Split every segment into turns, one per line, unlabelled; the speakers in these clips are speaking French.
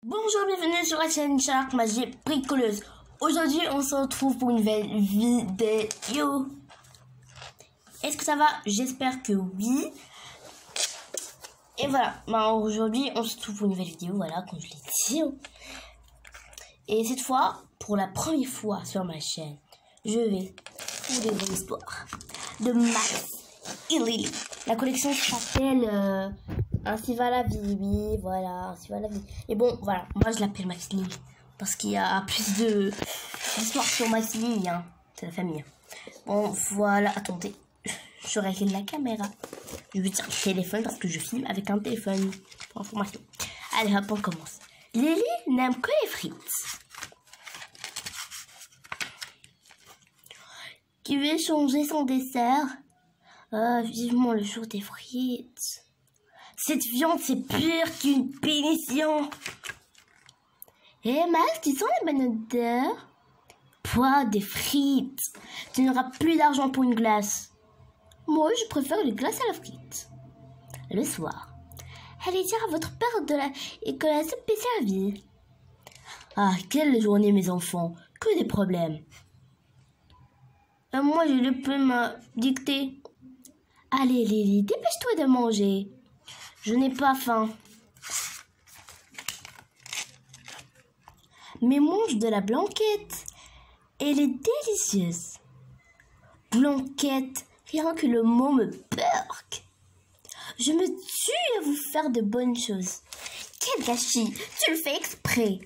Bonjour, bienvenue sur la chaîne Shark Magie Bricoleuse. Aujourd'hui, on se retrouve pour une nouvelle vidéo. Est-ce que ça va? J'espère que oui. Et voilà, aujourd'hui, on se retrouve pour une nouvelle vidéo, voilà, comme je l'ai dit. Et cette fois, pour la première fois sur ma chaîne, je vais vous des histoires de Max et Lily. La collection s'appelle Ainsi va la vie, oui, voilà, ainsi va la vie. Et bon, voilà, moi je l'appelle Max Lily parce qu'il y a plus d'histoires sur Max Lily, hein. C'est la famille. Bon, voilà, attendez, je règle la caméra. Je vais dire téléphone parce que je filme avec un téléphone pour information. Allez hop, on commence. Lily n'aime que les frites. Qui veut changer son dessert? Vivement le jour des frites. Cette viande, c'est pire qu'une pénition. Eh Max, tu sens la bonne odeur? Poids des frites. Tu n'auras plus d'argent pour une glace. Moi, je préfère les glaces à la frite. Le soir, allez dire à votre père et que la soupe est servie. Ah, quelle journée, mes enfants. Que des problèmes. Moi, je le peux me dicter. Allez, Lily, dépêche-toi de manger. Je n'ai pas faim. Mais mange de la blanquette. Elle est délicieuse. Blanquette, rien que le mot me perque. Je me tue à vous faire de bonnes choses. Quel gâchis, tu le fais exprès.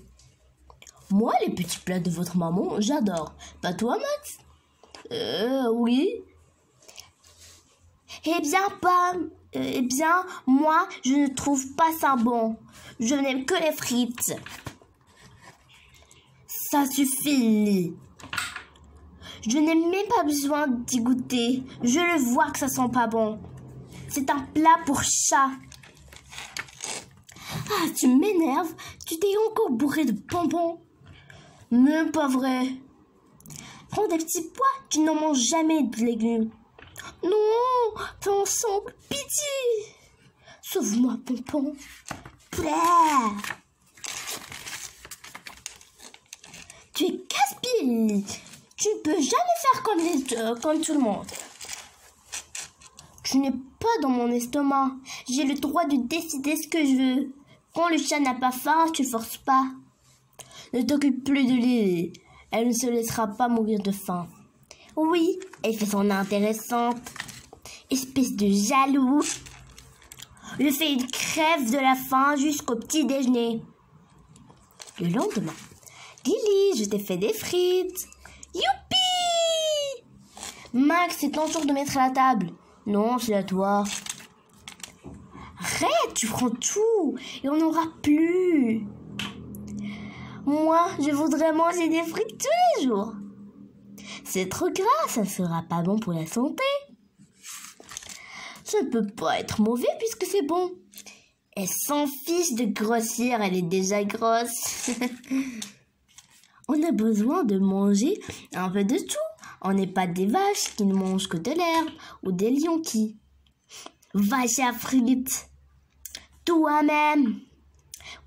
Moi, les petits plats de votre maman, j'adore. Pas toi, Max? Oui. Eh bien, moi, je ne trouve pas ça bon. Je n'aime que les frites. Ça suffit, Lily. Je n'ai même pas besoin d'y goûter. Je le vois que ça sent pas bon. C'est un plat pour chat. Ah, tu m'énerves. Tu t'es encore bourré de bonbons. Même pas vrai. Prends des petits pois. Tu n'en manges jamais de légumes. Non, t'en sens pitié. Sauve-moi, pompon. Tu es casse-pied, Lily. Tu ne peux jamais faire comme tout le monde. Tu n'es pas dans mon estomac. J'ai le droit de décider ce que je veux. Quand le chat n'a pas faim, tu forces pas. Ne t'occupe plus de Lily. Elle ne se laissera pas mourir de faim. Oui, elle fait son intéressante. Espèce de jaloux. Je fais une crève de la faim jusqu'au petit déjeuner. Le lendemain, Lily, je t'ai fait des frites. Youpi! Max, c'est ton tour de mettre à la table. Non, c'est à toi. Arrête, tu prends tout et on n'aura plus. Moi, je voudrais manger des frites tous les jours. C'est trop gras, ça sera pas bon pour la santé. Ça ne peut pas être mauvais puisque c'est bon. Elle s'en fiche de grossir, elle est déjà grosse. On a besoin de manger un peu de tout. On n'est pas des vaches qui ne mangent que de l'herbe ou des lions qui... Vache à frites. Toi-même.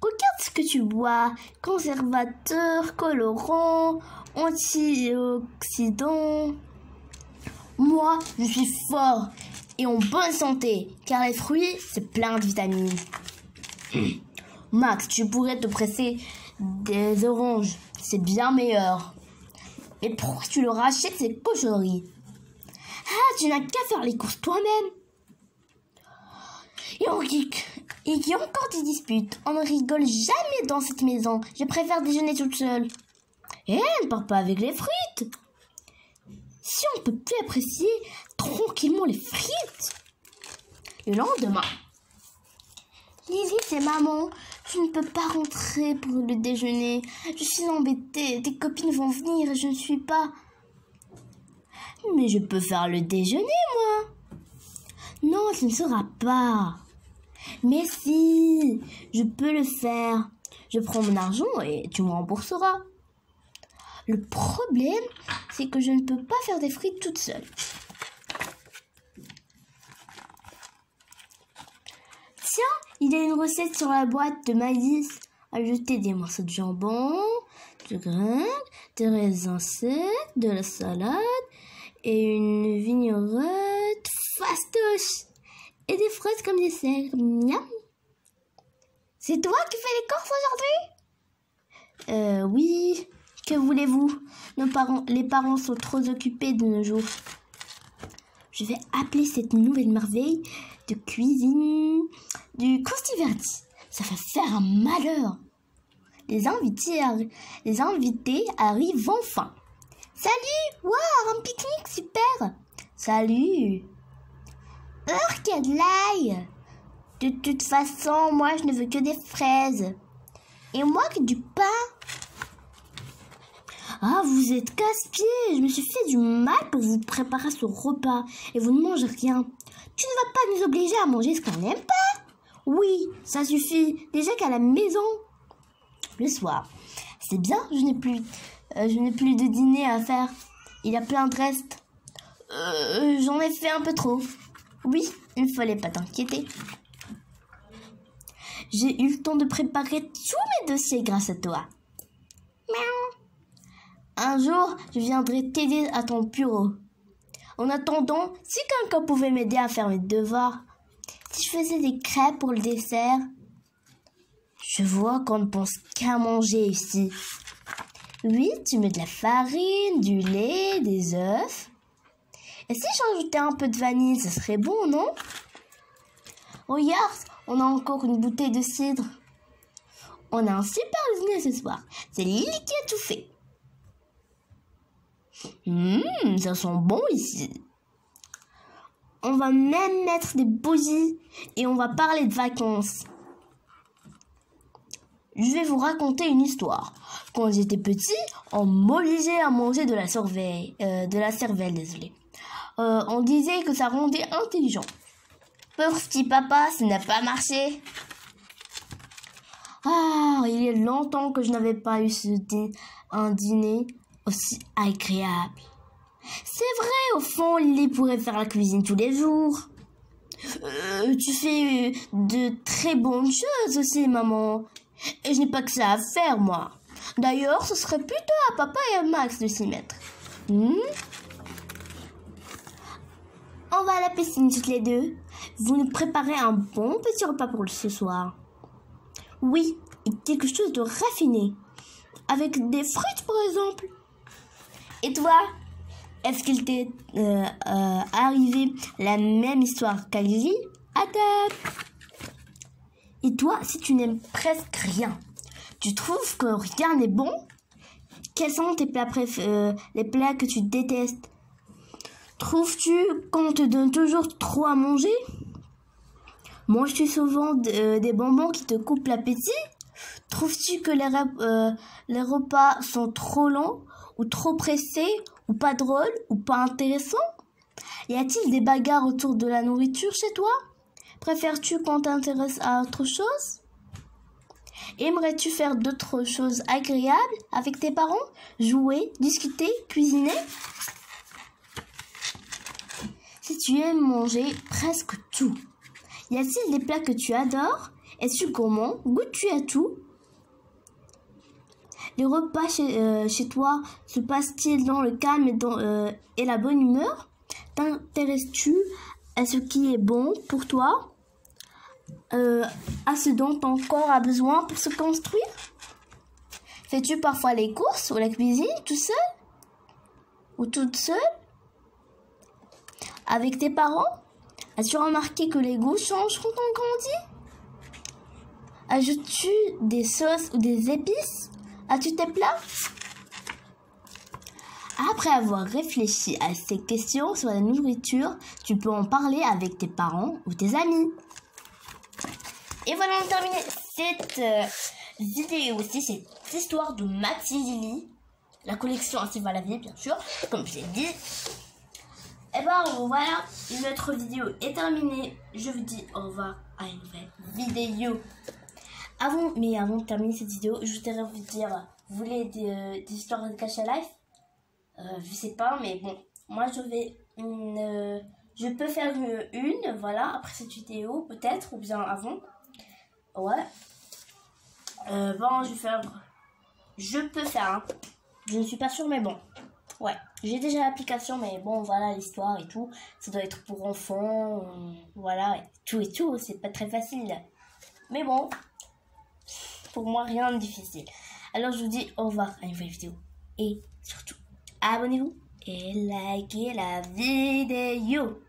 Regarde ce que tu bois. Conservateur, colorant, antioxydants. Moi, je suis fort et en bonne santé, car les fruits, c'est plein de vitamines. Max, tu pourrais te presser des oranges, c'est bien meilleur. Mais pourquoi tu leur achètes ces cochonneries? Ah, tu n'as qu'à faire les courses toi-même. Et il y a encore des disputes. On ne rigole jamais dans cette maison. Je préfère déjeuner toute seule. Et elle ne part pas avec les frites. Si on ne peut plus apprécier tranquillement les frites. Le lendemain, Lily, c'est maman. Je ne peux pas rentrer pour le déjeuner. Je suis embêtée. Tes copines vont venir et je ne suis pas. Mais je peux faire le déjeuner, moi. Non, ce ne sera pas. Mais si, je peux le faire. Je prends mon argent et tu me rembourseras. Le problème, c'est que je ne peux pas faire des frites toute seule. Tiens, il y a une recette sur la boîte de maïs. Ajouter des morceaux de jambon, de graines, des raisins secs, de la salade et une vinaigrette fastoche. Et des fraises comme dessert. Miam. C'est toi qui fais les courses aujourd'hui? Oui. Que voulez-vous? Les parents sont trop occupés de nos jours. Je vais appeler cette nouvelle merveille de cuisine du Croustiverdi. Ça va faire un malheur. Les invités arrivent enfin. Salut! Waouh, un pique-nique, super! Salut! Qu'il y a de l'ail! De toute façon, moi, je ne veux que des fraises. Et moi, que du pain. Ah, vous êtes casse-pieds. Je me suis fait du mal pour vous préparer ce repas. Et vous ne mangez rien. Tu ne vas pas nous obliger à manger ce qu'on n'aime pas? Oui, ça suffit. Déjà qu'à la maison, le soir. C'est bien, je n'ai plus de dîner à faire. Il y a plein de restes. J'en ai fait un peu trop. Oui, il ne fallait pas t'inquiéter. J'ai eu le temps de préparer tous mes dossiers grâce à toi. Miaou. Un jour, je viendrai t'aider à ton bureau. En attendant, si quelqu'un pouvait m'aider à faire mes devoirs, si je faisais des crêpes pour le dessert, je vois qu'on ne pense qu'à manger ici. Oui, tu mets de la farine, du lait, des œufs. Et si j'ajoutais un peu de vanille, ce serait bon, non? Regarde, on a encore une bouteille de cidre. On a un super dîner ce soir. C'est Lily qui a tout fait. Ça sent bon ici. On va même mettre des bougies et on va parler de vacances. Je vais vous raconter une histoire. Quand j'étais petit, on m'obligeait à manger de la cervelle, désolé. On disait que ça rendait intelligent. Pauvre petit papa, ça n'a pas marché. Ah, il y a longtemps que je n'avais pas eu un dîner aussi agréable. C'est vrai, au fond, Lily pourrait faire la cuisine tous les jours. Tu fais de très bonnes choses aussi, maman. Et je n'ai pas que ça à faire, moi. D'ailleurs, ce serait plutôt à papa et à Max de s'y mettre. On va à la piscine toutes les deux. Vous nous préparez un bon petit repas pour ce soir. Oui, et quelque chose de raffiné. Avec des frites, par exemple. Et toi, est-ce qu'il t'est arrivé la même histoire qu'à Lily? Attaque! Et toi, si tu n'aimes presque rien, tu trouves que rien n'est bon? Quels sont tes plats les plats que tu détestes? Trouves-tu qu'on te donne toujours trop à manger? Manges-tu souvent des bonbons qui te coupent l'appétit? Trouves-tu que les repas sont trop longs ou trop pressés ou pas drôles ou pas intéressants? Y a-t-il des bagarres autour de la nourriture chez toi? Préfères-tu qu'on t'intéresse à autre chose? Aimerais-tu faire d'autres choses agréables avec tes parents? Jouer, discuter, cuisiner? Si tu aimes manger presque tout, y a-t-il des plats que tu adores? Es-tu gourmand? Goûtes-tu à tout? Les repas chez toi se passent-ils dans le calme et la bonne humeur? T'intéresses-tu à ce qui est bon pour toi? À ce dont ton corps a besoin pour se construire? Fais-tu parfois les courses ou la cuisine tout seul? Ou toute seule? Avec tes parents? As-tu remarqué que les goûts changent quand on grandit? Ajoutes-tu des sauces ou des épices à tous tes plats? Après avoir réfléchi à ces questions sur la nourriture, tu peux en parler avec tes parents ou tes amis. Et voilà, on termine cette vidéo aussi, cette histoire de Max et Lily. La collection Ainsi va la vie, bien sûr, comme je l'ai dit. Et ben voilà, notre vidéo est terminée. Je vous dis au revoir à une nouvelle vidéo. Avant de terminer cette vidéo, je voudrais vous dire, vous voulez des histoires de Cacha Life? Je sais pas, mais bon, moi je peux faire une, voilà, après cette vidéo, peut-être, ou bien avant. Ouais. Bon, je peux faire, hein. Je ne suis pas sûre, mais bon. Ouais, j'ai déjà l'application, mais bon, voilà l'histoire et tout. Ça doit être pour enfants, voilà, et tout. C'est pas très facile. Mais bon, pour moi, rien de difficile. Alors, je vous dis au revoir à une nouvelle vidéo. Et surtout, abonnez-vous et likez la vidéo.